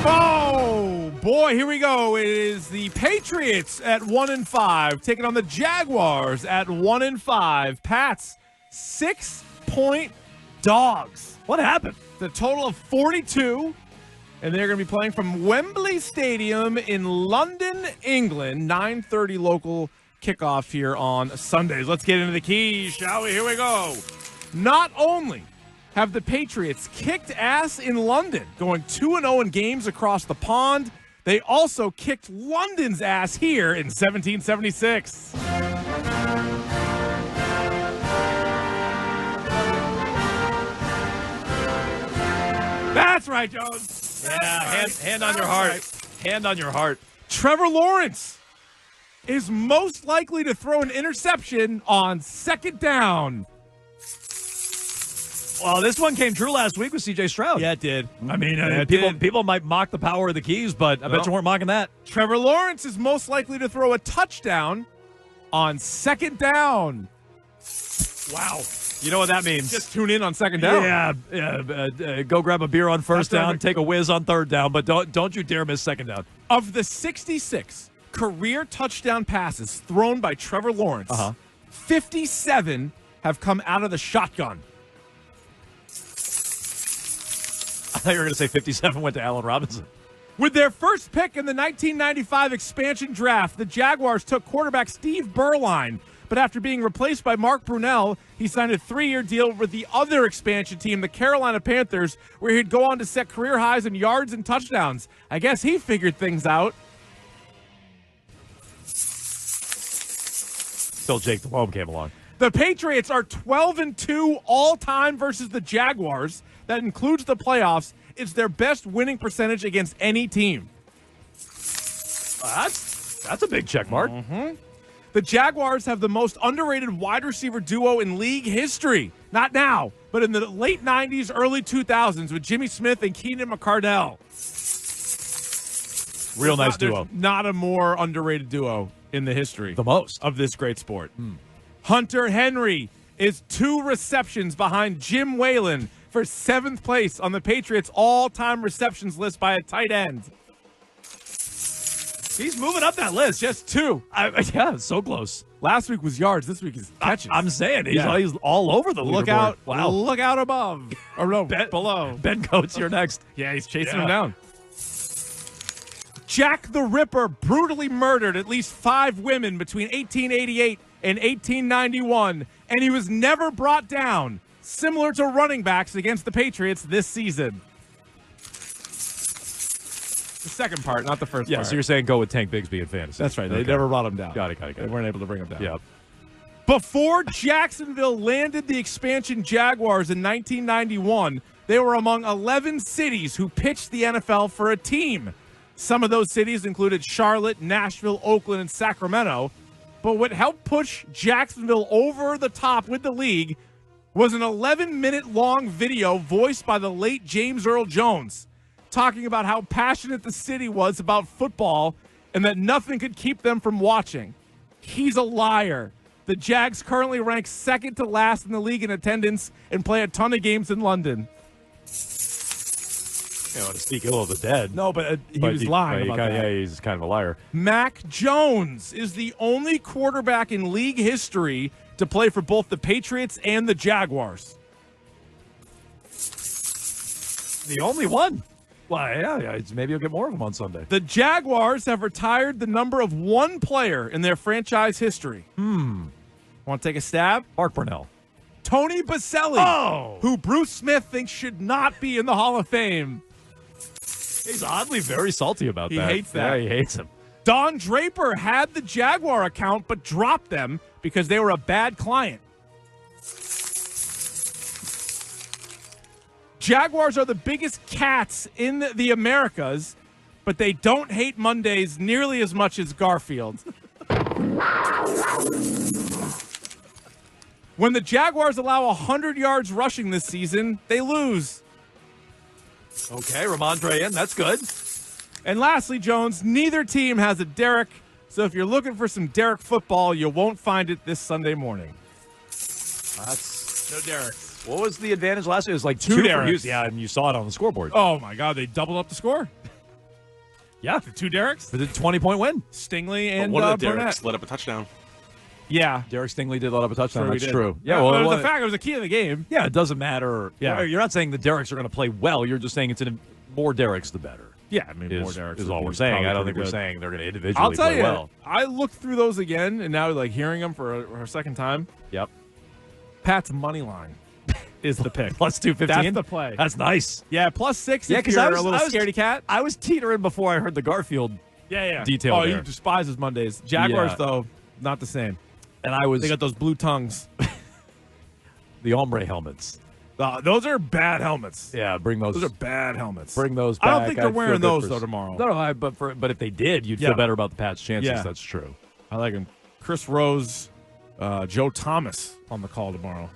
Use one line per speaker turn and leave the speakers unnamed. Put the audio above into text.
Oh, boy, here we go. It is the Patriots at 1-5, taking on the Jaguars at 1-5. Pats, 6-point dogs.
What happened?
The total of 42, and they're going to be playing from Wembley Stadium in London, England. 9:30 local kickoff here on Sundays. Let's get into the keys, shall we? Here we go. Not only have the Patriots kicked ass in London, going 2-0 in games across the pond, they also kicked London's ass here in 1776. That's right, Jones.
Yeah, hand on your heart. Right. Hand on your heart.
Trevor Lawrence is most likely to throw an interception on second down.
Well, this one came true last week with C.J. Stroud.
Yeah, it did.
I mean, people might mock the power of the keys, but I bet you weren't mocking that.
Trevor Lawrence is most likely to throw a touchdown on second down.
Wow. You know what that means.
Just tune in on second down.
Yeah. Go grab a beer on first down, take a whiz on third down, but don't you dare miss second down.
Of the 66 career touchdown passes thrown by Trevor Lawrence, 57 have come out of the shotgun.
I thought you were going to say 57 went to Allen Robinson.
With their first pick in the 1995 expansion draft, the Jaguars took quarterback Steve Berline. But after being replaced by Mark Brunell, he signed a 3-year deal with the other expansion team, the Carolina Panthers, where he'd go on to set career highs in yards and touchdowns. I guess he figured things out.
Till Jake Delhomme came along.
The Patriots are 12-2 all-time versus the Jaguars. That includes the playoffs. It's their best winning percentage against any team.
That's a big check mark.
Mm-hmm. The Jaguars have the most underrated wide receiver duo in league history. Not now, but in the late 90s, early 2000s with Jimmy Smith and Keenan McCardell.
Real nice duo.
Not a more underrated duo in the history.
The most.
Of this great sport. Hunter Henry is 2 receptions behind Jim Whalen for 7th place on the Patriots' all-time receptions list by a tight end.
He's moving up that list.
Just 2.
Yeah, so close.
Last week was yards. This week is catches.
I'm saying he's all over the
look
leaderboard.
Out!
Wow!
Look out above or no, below.
Ben Coates, you're next.
Yeah, he's chasing him down. Jack the Ripper brutally murdered at least 5 women between 1888 and 1891, and he was never brought down. Similar to running backs against the Patriots this season. The second part, not the first part.
Yeah, so you're saying go with Tank Bigsby in fantasy.
That's right. They never brought him down.
Got it.
They weren't able to bring him down.
Yeah.
Before Jacksonville landed the expansion Jaguars in 1991, they were among 11 cities who pitched the NFL for a team. Some of those cities included Charlotte, Nashville, Oakland, and Sacramento. But what helped push Jacksonville over the top with the league was an 11-minute-long video voiced by the late James Earl Jones, talking about how passionate the city was about football and that nothing could keep them from watching. He's a liar. The Jags currently rank second to last in the league in attendance and play a ton of games in London.
You know, to speak ill of the dead.
No, but he was lying about that.
Yeah, he's kind of a liar.
Mac Jones is the only quarterback in league history to play for both the Patriots and the Jaguars.
The only one. Well, yeah, maybe you'll get more of them on Sunday.
The Jaguars have retired the number of 1 player in their franchise history. Want to take a stab?
Mark Brunell.
Tony Baselli, who Bruce Smith thinks should not be in the Hall of Fame.
He's oddly very salty about that.
He hates that.
Yeah, he hates him.
Don Draper had the Jaguar account but dropped them because they were a bad client. Jaguars are the biggest cats in the Americas, but they don't hate Mondays nearly as much as Garfield. When the Jaguars allow 100 yards rushing this season, they lose.
Okay, Ramondre in. That's good.
And lastly, Jones, neither team has a Derek, so if you're looking for some Derek football, you won't find it this Sunday morning.
That's
no Derek.
What was the advantage last year? It was like
2
for
Dereks.
Houston. Yeah, and you saw it on the scoreboard.
Oh, my God. They doubled up the score.
Yeah.
The two Derricks?
For the 20-point win.
Stingley and
One of the
Burnett.
Derricks let up a touchdown.
Yeah.
Derek Stingley did let up a touchdown.
Sure he
That's
did.
true. Yeah,
it
well,
was the fact. It was a key of the game.
yeah, it doesn't matter.
Yeah.
You're not saying the Derricks are going to play well. You're just saying more Derricks, the better.
Yeah, I mean, more
Is
Derricks
all we're saying. I don't think we're saying they're going to individually
I'll tell
play
you,
well.
I looked through those again, and now like hearing them for a second time.
Yep.
Pat's money line is the pick.
Plus 215.
That's the play.
That's nice.
Yeah, plus 6
Yeah,
if
'cause
you're
I was-
a little
I was-
scaredy cat.
I was teetering before I heard the Garfield detail
Oh,
there.
you despise his Mondays. Jaguars,
Yeah.
though, not the same.
And I was
They got those blue tongues.
the ombre helmets.
Those are bad helmets.
Yeah, bring those.
Those are bad helmets.
Bring those back.
I don't think they're
I'd feel
wearing
good
those,
for-
though, tomorrow.
No, but if they did, you'd
Yeah.
feel better about the Pats' chances.
Yeah.
That's true.
I like him. Chris Rose, Joe Thomas on the call tomorrow.